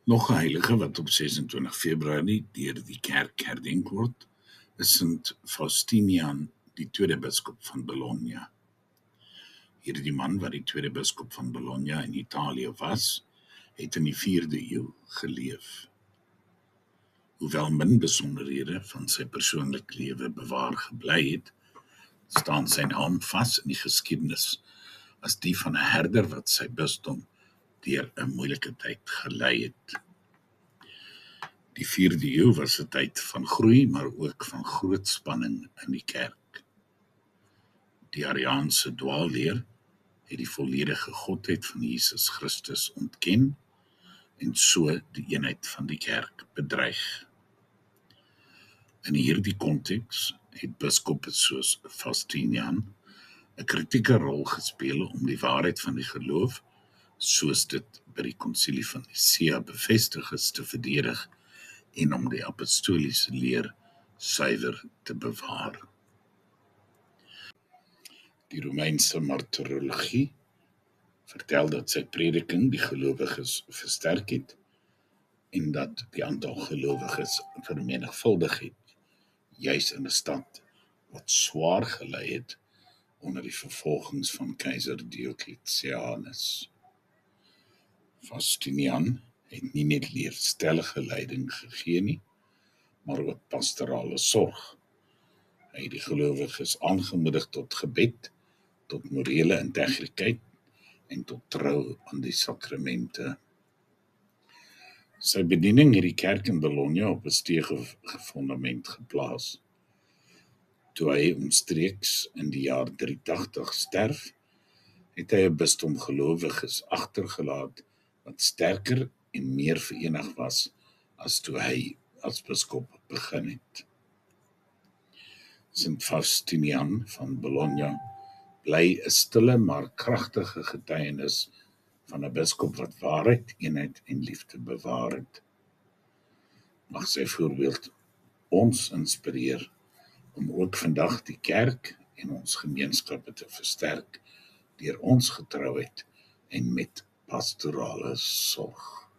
Nog 'n heilige wat op 26 Februarie deur die kerk herdenk word, is Sint Faustinian, die tweede biskop van Bologna. Hierdie man, wat die tweede biskop van Bologna in Italië was, het in die 4de eeu geleef. Hoewel min besonderhede van sy persoonlike lewe bewaar gebly het, staan sy naam vas in die geskiedenis as die van 'n herder wat sy bisdom deur 'n moeilike tyd gelei het. Die 4de eeu was 'n tyd van groei, maar ook van groot spanning in die kerk. Die Ariaanse dwaalleer het die volledige godheid van Jesus Christus ontken en so die eenheid van die kerk bedreig. In hierdie konteks het biskoppe soos Faustinian 'n kritieke rol gespeel om die waarheid van die geloof, soos dit by die konsilie van Nicea bevestig is, te verdedig en om die apostoliese leer suiwer te bewaar. Die Romeinse martyrologie vertel dat sy prediking die gelowiges versterk het en dat die aantal gelowiges vermenigvuldig het, juis in 'n stad wat swaar gelei het onder die vervolgings van keiser Diocletianus. Faustinian het nie net leerstellige leiding gegee nie, maar ook pastorale sorg. Hy het die gelowiges aangemoedig tot gebed, tot morele integriteit en tot trou aan die sakramente. Sy bediening het die kerk in Bologna op 'n stewige fundament geplaas. Toe hy omstreeks in die jaar 380 sterf, het hy 'n bisdom gelowiges agtergelaat wat sterker en meer verenig was as toe hy as biskop begin het. Sint Faustinian van Bologna bly 'n stille maar kragtige getuienis van 'n biskop wat waarheid, eenheid en liefde bewaar het. Mag sy voorbeeld ons inspireer om ook vandag die kerk en ons gemeenskappe te versterk deur ons getrouheid en met pastorale sorg.